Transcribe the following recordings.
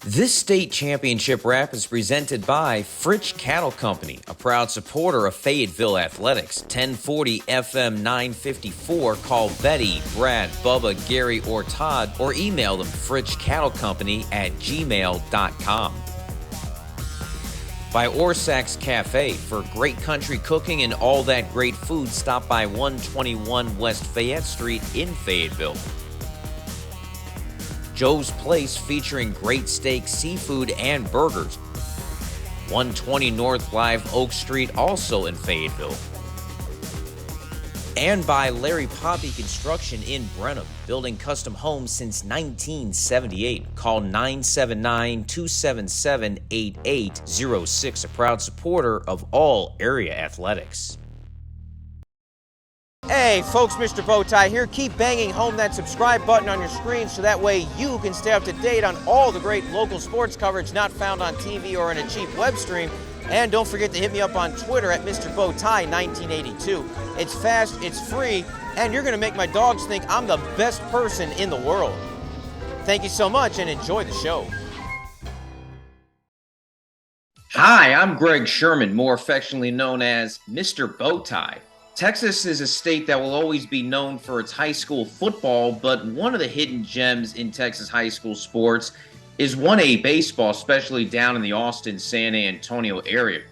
This state championship wrap is presented by Fritsch Cattle Company, a proud supporter of Fayetteville Athletics. 1040 FM 954. Call Betty, Brad, Bubba, Gary, or Todd, or email them fritschcattlecompany@gmail.com. By Orsak's Cafe. For great country cooking and all that great food, stop by 121 West Fayette Street in Fayetteville. Joe's Place, featuring great steak, seafood, and burgers. 120 North Live Oak Street, also in Fayetteville. And by Larry Poppy Construction in Brenham, building custom homes since 1978. Call 979-277-8806, a proud supporter of all area athletics. Hey folks, Mr. Bowtie here. Keep banging home that subscribe button on your screen so that way you can stay up to date on all the great local sports coverage not found on TV or in a cheap web stream. And don't forget to hit me up on Twitter at Mr. Bowtie 1982. It's fast, it's free, and you're going to make my dogs think I'm the best person in the world. Thank you so much and enjoy the show. Hi, I'm Greg Sherman, more affectionately known as Mr. Bowtie. Texas is a state that will always be known for its high school football, but one of the hidden gems in Texas high school sports is 1A baseball, especially down in the Austin-San Antonio area.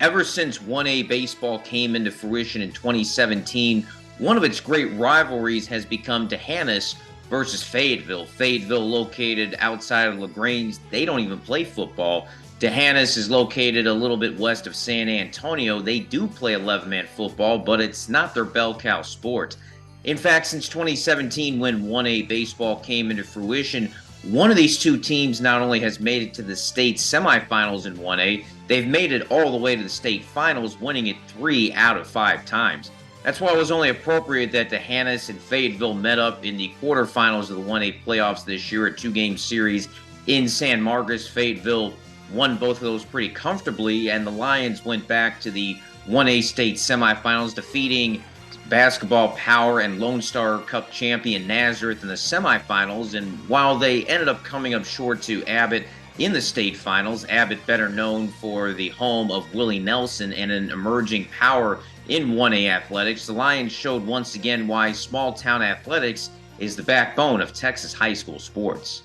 Ever since 1A baseball came into fruition in 2017, one of its great rivalries has become D'Hanis versus Fayetteville. Fayetteville, located outside of LaGrange, they don't even play football. D'Hanis is located a little bit west of San Antonio. They do play 11-man football, but it's not their bell cow sport. In fact, since 2017, when 1A baseball came into fruition, one of these two teams not only has made it to the state semifinals in 1A, they've made it all the way to the state finals, winning it 3 out of 5 times. That's why it was only appropriate that D'Hanis and Fayetteville met up in the quarterfinals of the 1A playoffs this year, a 2-game series in San Marcos. Fayetteville won both of those pretty comfortably, and the Lions went back to the 1A state semifinals, defeating basketball power and Lone Star Cup champion Nazareth in the semifinals. And while they ended up coming up short to Abbott in the state finals, Abbott better known for the home of Willie Nelson and an emerging power in 1A athletics, the Lions showed once again why small town athletics is the backbone of Texas high school sports.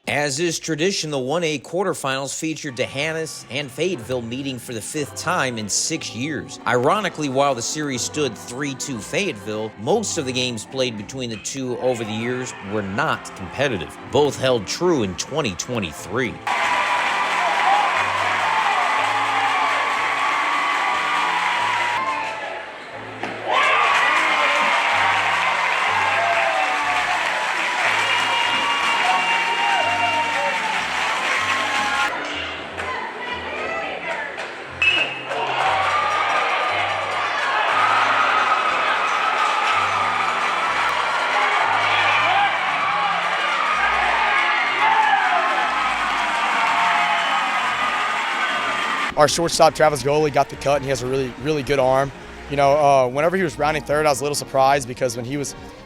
As is tradition, the 1A quarterfinals featured D'Hanis and Fayetteville meeting for the 5th time in 6 years. Ironically, while the series stood 3-2 Fayetteville, most of the games played between the two over the years were not competitive. Both held true in 2023. Our shortstop, Travis Goalie, got the cut, and he has a really good arm. You know, whenever he was rounding third, I was a little surprised because when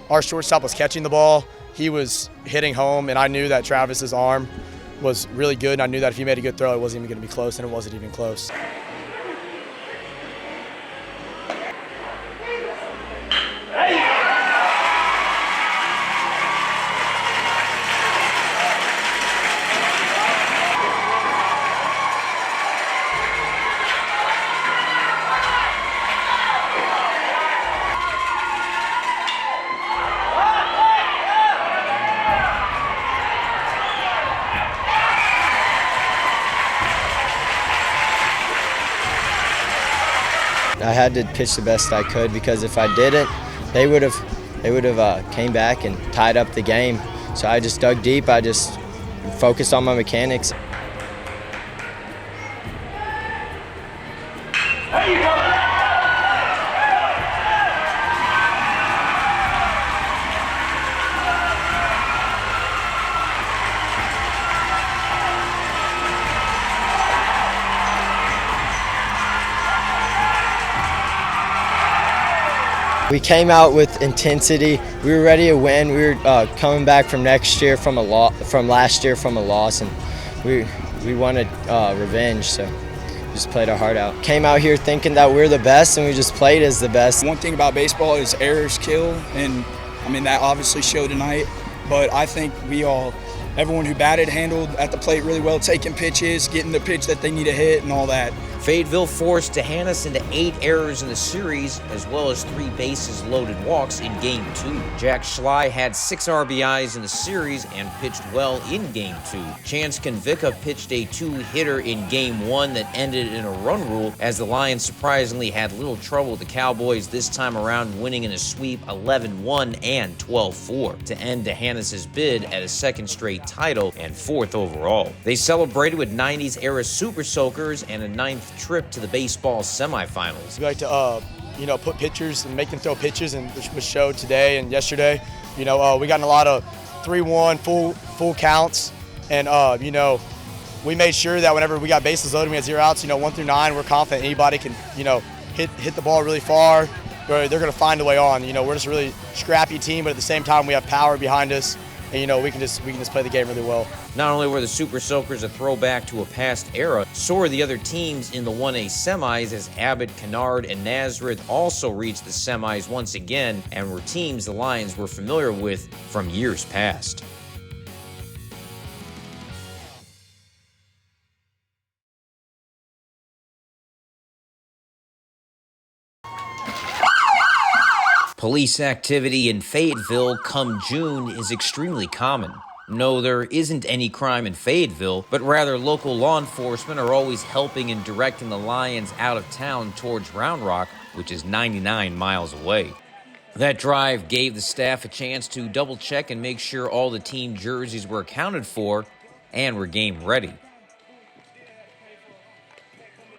our shortstop was catching the ball, he was hitting home, and I knew that Travis's arm was really good, and I knew that if he made a good throw, it wasn't even going to be close, and it wasn't even close. I had to pitch the best I could because if I didn't, they would have came back and tied up the game. So I just dug deep. I just focused on my mechanics. We came out with intensity. We were ready to win. We were coming back from last year from a loss, and we wanted revenge. So we just played our heart out. Came out here thinking that we're the best, and we just played as the best. One thing about baseball is errors kill, and I mean that obviously showed tonight. But I think everyone who batted handled at the plate really well, taking pitches, getting the pitch that they need to hit, and all that. Fayetteville forced Tehanas into 8 errors in the series, as well as 3 bases-loaded walks in Game 2. Jack Schley had 6 RBIs in the series and pitched well in Game 2. Chance Convica pitched a 2-hitter in Game 1 that ended in a run rule, as the Lions surprisingly had little trouble with the Cowboys this time around, winning in a sweep 11-1 and 12-4 to end Tehanas' bid at a second straight title and 4th overall. They celebrated with 90s-era Super Soakers and a 9th trip to the baseball semifinals. We like to, put pitchers and make them throw pitches, and which was showed today and yesterday. We got in a lot of 3-1 full counts, and we made sure that whenever we got bases loaded, we had 0 outs. 1 through 9, we're confident anybody can, hit the ball really far. They're going to find a way on. We're just a really scrappy team, but at the same time, we have power behind us. And we can just play the game really well. Not only were the Super Soakers a throwback to a past era, so were the other teams in the 1A semis, as Abbott, Kennard, and Nazareth also reached the semis once again and were teams the Lions were familiar with from years past. Police activity in Fayetteville come June is extremely common. No, there isn't any crime in Fayetteville, but rather local law enforcement are always helping and directing the Lions out of town towards Round Rock, which is 99 miles away. That drive gave the staff a chance to double check and make sure all the team jerseys were accounted for and were game ready.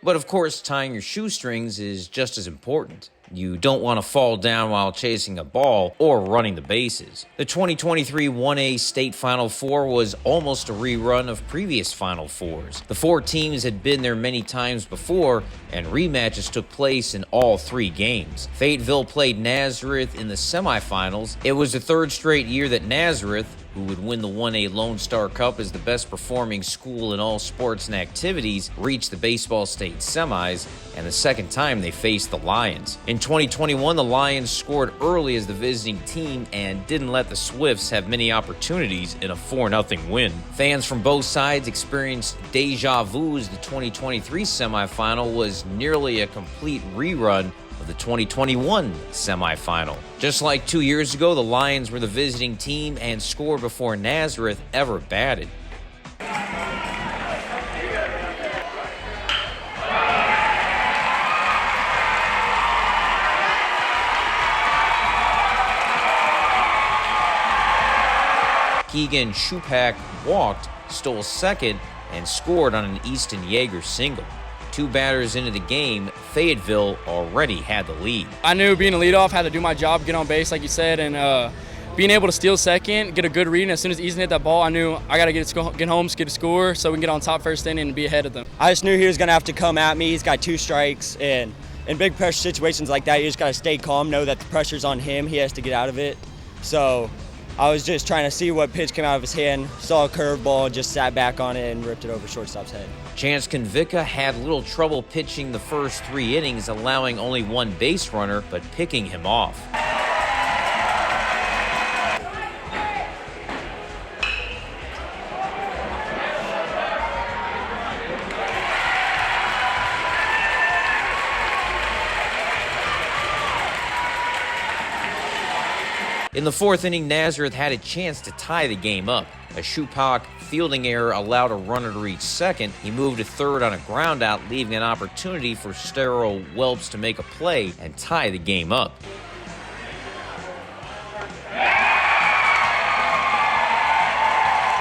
But of course, tying your shoestrings is just as important. You don't want to fall down while chasing a ball or running the bases. The 2023 1A State Final Four was almost a rerun of previous Final Fours. The 4 teams had been there many times before, and rematches took place in all 3 games. Fayetteville played Nazareth in the semifinals. It was the 3rd straight year that Nazareth, who would win the 1A Lone Star Cup as the best performing school in all sports and activities, reached the baseball state semis, and the 2nd time they faced the Lions. In 2021, the Lions scored early as the visiting team and didn't let the Swifts have many opportunities in a 4-0 win. Fans from both sides experienced deja vu as the 2023 semifinal was nearly a complete rerun of the 2021 semifinal. Just like 2 years ago, the Lions were the visiting team and scored before Nazareth ever batted. Keegan Shupak walked, stole second, and scored on an Easton Yeager single. 2 batters into the game, Fayetteville already had the lead. I knew being a leadoff, had to do my job, get on base like you said, and being able to steal second, get a good read, and as soon as Easton hit that ball, I knew I got to get home, get a score so we can get on top first inning and be ahead of them. I just knew he was going to have to come at me. He's got 2 strikes, and in big pressure situations like that, you just got to stay calm, know that the pressure's on him. He has to get out of it. So I was just trying to see what pitch came out of his hand, saw a curveball, just sat back on it and ripped it over shortstop's head. Chance Convica had little trouble pitching the first 3 innings, allowing only 1 base runner, but picking him off. In the 4th inning, Nazareth had a chance to tie the game up. A Shupak fielding error allowed a runner to reach second. He moved to third on a groundout, leaving an opportunity for Sterling Welps to make a play and tie the game up.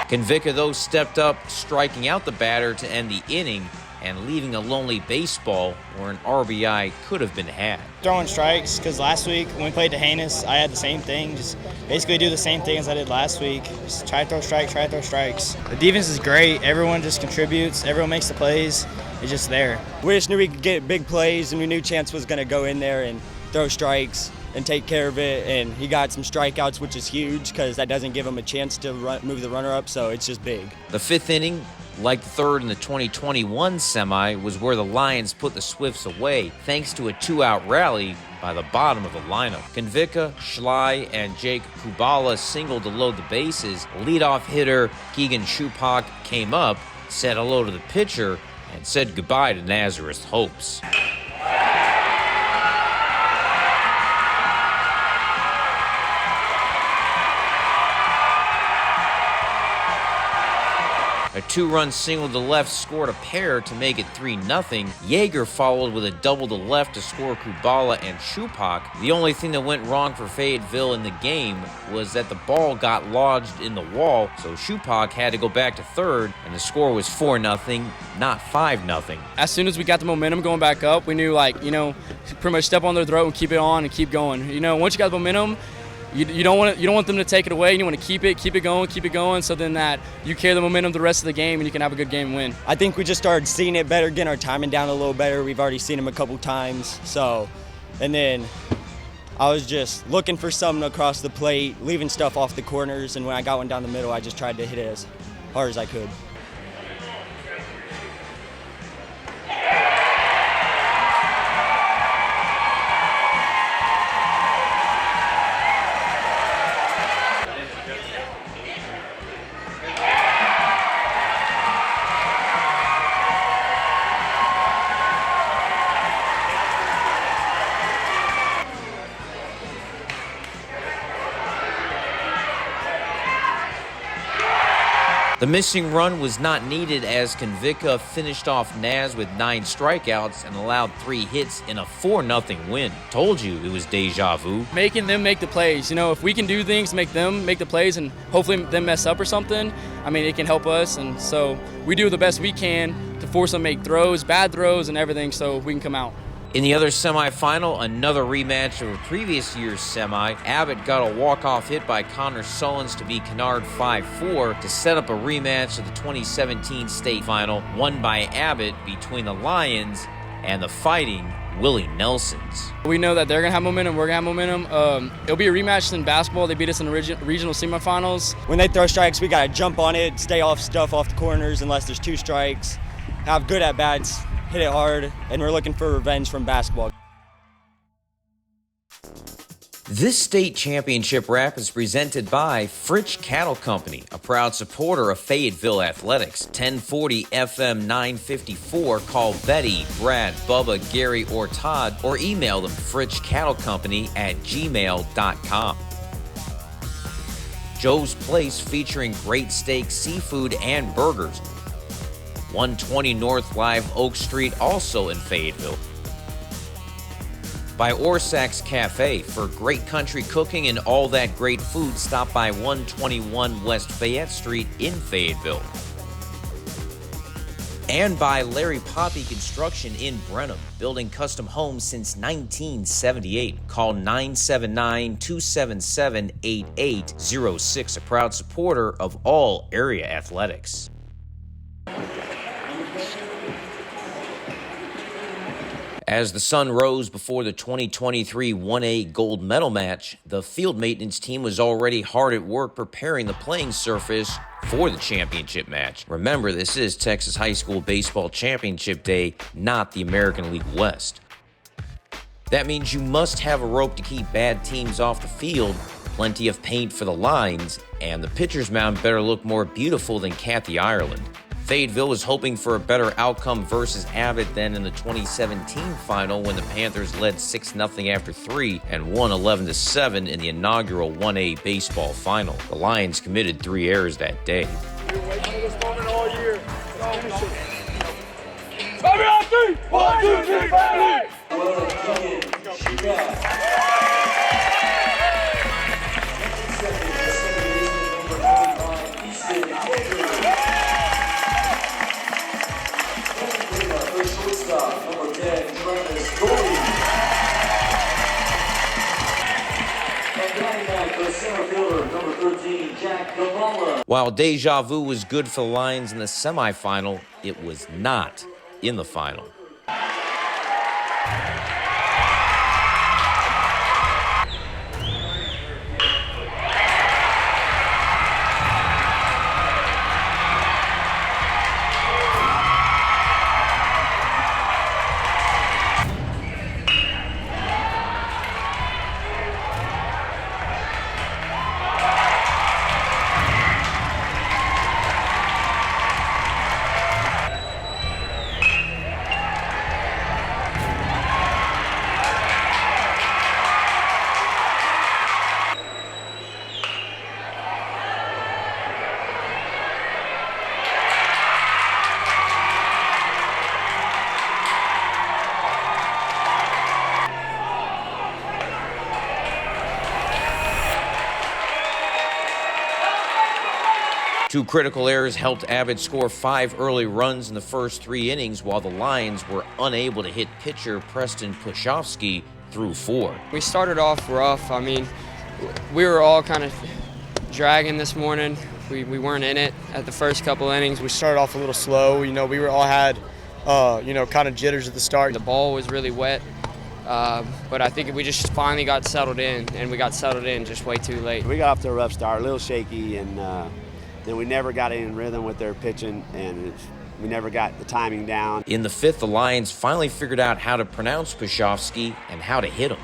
Convica, though, stepped up, striking out the batter to end the inning and leaving a lonely baseball where an RBI could have been had. Throwing strikes, because last week when we played Tehanas, I had the same thing, just basically do the same thing as I did last week. Just try to throw strikes, try to throw strikes. The defense is great. Everyone just contributes. Everyone makes the plays. It's just there. We just knew we could get big plays, and we knew Chance was going to go in there and throw strikes and take care of it. And he got some strikeouts, which is huge because that doesn't give him a chance to move the runner up. So it's just big. The fifth inning, like the third in the 2021 semi, was where the Lions put the Swifts away thanks to a 2-out rally by the bottom of the lineup. Konvicka, Schley, and Jake Kubala singled to load the bases. Leadoff hitter Keegan Shupak came up, said hello to the pitcher, and said goodbye to Nazareth's hopes. A 2-run single to left scored a pair to make it 3-0. Yeager followed with a double to left to score Kubala and Shupak. The only thing that went wrong for Fayetteville in the game was that the ball got lodged in the wall, so Shupak had to go back to third, and the score was 4-0, not 5-0. As soon as we got the momentum going back up, we knew, pretty much step on their throat and keep it on and keep going. Once you got the momentum, you don't want them to take it away. You want to keep it going, so then that you carry the momentum the rest of the game and you can have a good game and win. I think we just started seeing it better, getting our timing down a little better. We've already seen him a couple times. And then I was just looking for something across the plate, leaving stuff off the corners, and when I got one down the middle, I just tried to hit it as hard as I could. The missing run was not needed as Konvicka finished off Naz with 9 strikeouts and allowed 3 hits in a 4-0 win. Told you it was deja vu. Making them make the plays. If we can do things, make them make the plays, and hopefully them mess up or something, it can help us. And so we do the best we can to force them to make throws, bad throws, and everything so we can come out. In the other semifinal, another rematch of a previous year's semi, Abbott got a walk-off hit by Connor Sullins to beat Kennard 5-4 to set up a rematch of the 2017 state final, won by Abbott between the Lions and the Fighting Willie Nelsons. We know that they're going to have momentum, we're going to have momentum. It'll be a rematch in basketball. They beat us in the regional semifinals. When they throw strikes, we got to jump on it, stay off the corners unless there's 2 strikes, have good at-bats, hit it hard, and we're looking for revenge from basketball. This state championship wrap is presented by Fritsch Cattle Company, a proud supporter of Fayetteville Athletics. 1040 FM 954. Call Betty, Brad, Bubba, Gary, or Todd, or email them fritschcattlecompany@gmail.com. Joe's Place, featuring great steak, seafood, and burgers. 120 North Live Oak Street, also in Fayetteville. By Orsak's Cafe. For great country cooking and all that great food, stop by 121 West Fayette Street in Fayetteville. And by Larry Poppy Construction in Brenham, building custom homes since 1978. Call 979-277-8806, a proud supporter of all area athletics. As the sun rose before the 2023 1A gold medal match, the field maintenance team was already hard at work preparing the playing surface for the championship match. Remember, this is Texas High School Baseball Championship Day, not the American League West. That means you must have a rope to keep bad teams off the field, plenty of paint for the lines, and the pitcher's mound better look more beautiful than Kathy Ireland. Fayetteville was hoping for a better outcome versus Abbott than in the 2017 final when the Panthers led 6-0 after 3 and won 11-7 in the inaugural 1A baseball final. The Lions committed 3 errors that day. While deja vu was good for the Lions in the semifinal, it was not in the final. Two critical errors helped Abbott score 5 early runs in the first 3 innings, while the Lions were unable to hit pitcher Preston Pushofsky through 4. We started off rough. I mean, we were all kind of dragging this morning. We weren't in it at the first couple innings. We started off a little slow. We were all had, kind of jitters at the start. The ball was really wet, but I think we just finally got settled in, and we got settled in just way too late. We got off to a rough start, a little shaky, and then we never got in rhythm with their pitching, and we never got the timing down. In the 5th, the Lions finally figured out how to pronounce Pushofsky and how to hit him.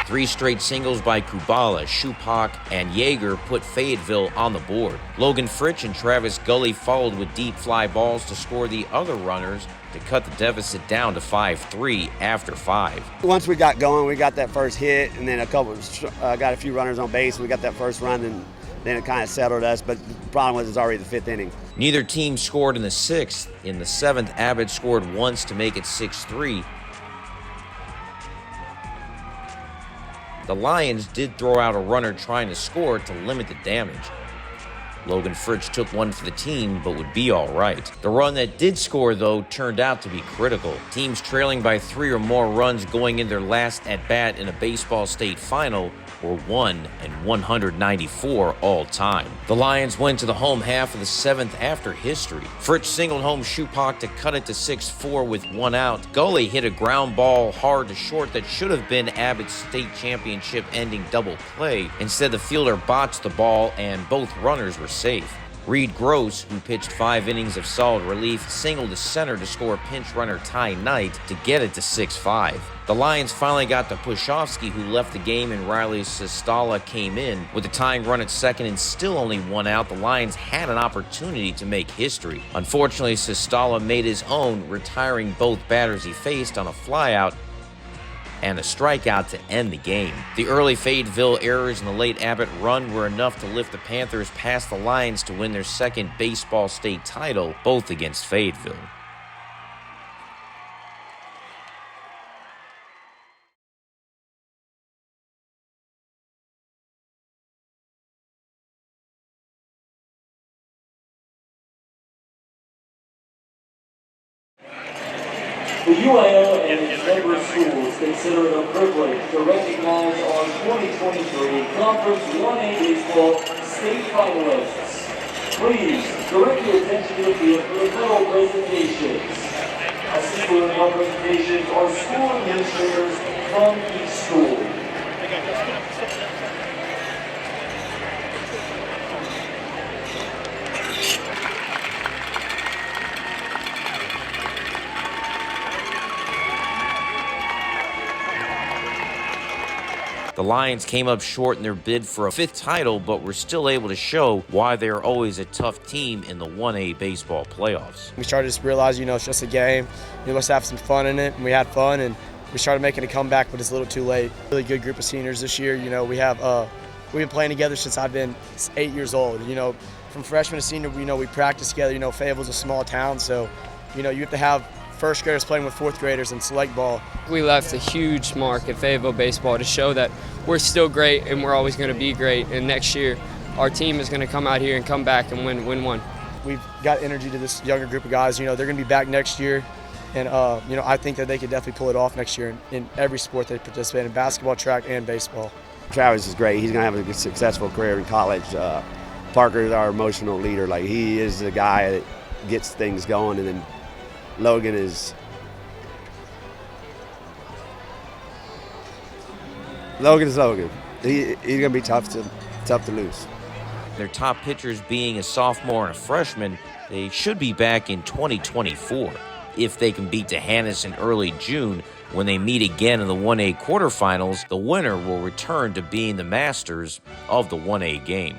Three straight singles by Kubala, Shupak, and Yeager put Fayetteville on the board. Logan Fritch and Travis Gully followed with deep fly balls to score the other runners to cut the deficit down to 5-3 after 5. Once we got going, we got that first hit, and then got a few runners on base. We got that first run, and then it kind of settled us, but the problem was it's already the 5th inning. Neither team scored in the 6th. In the 7th, Abbott scored once to make it 6-3. The Lions did throw out a runner trying to score to limit the damage. Logan Fritch took one for the team, but would be all right. The run that did score, though, turned out to be critical. Teams trailing by 3 or more runs going in their last at-bat in a baseball state final were 1-194 all time. The Lions went to the home half of the 7th after history. Fritch singled home Shupak to cut it to 6-4 with 1 out. Gully hit a ground ball hard to short that should have been Abbott's state championship-ending double play. Instead, the fielder botched the ball, and both runners were safe. Reed Gross, who pitched 5 innings of solid relief, singled to center to score pinch runner Ty Knight to get it to 6-5. The Lions finally got to Pushofsky, who left the game, and Riley Sistala came in. With the tying run at second and still only 1 out, the Lions had an opportunity to make history. Unfortunately, Sistala made his own, retiring both batters he faced on a flyout and a strikeout to end the game. The early Fayetteville errors and the late Abbott run were enough to lift the Panthers past the Lions to win their 2nd baseball state title, both against Fayetteville. The UIL and its member schools consider it a privilege to recognize our 2023 Conference 1A Baseball state finalists. Please direct your attention to the medal presentations. Assisting with our presentations are school administrators from each school. The Lions came up short in their bid for a 5th title, but were still able to show why they're always a tough team in the 1A baseball playoffs. We started to realize, it's just a game. Let's have some fun in it, and we had fun, and we started making a comeback, but it's a little too late. Really good group of seniors this year. We've been playing together since I've been 8 years old. From freshman to senior, we practice together. Fayetteville's a small town, so you have to have 1st graders playing with 4th graders in select ball. We left a huge mark at Fayetteville baseball to show that we're still great and we're always going to be great. And next year, our team is going to come out here and come back and win one. We've got energy to this younger group of guys. They're going to be back next year. And, I think that they could definitely pull it off next year in every sport they participate in, basketball, track, and baseball. Travis is great. He's going to have a successful career in college. Parker is our emotional leader. He is the guy that gets things going, and then Logan is Logan. He's going to be tough to lose. Their top pitchers being a sophomore and a freshman, they should be back in 2024. if they can beat Hyannis in early June. When they meet again in the 1A quarterfinals, the winner will return to being the masters of the 1A game.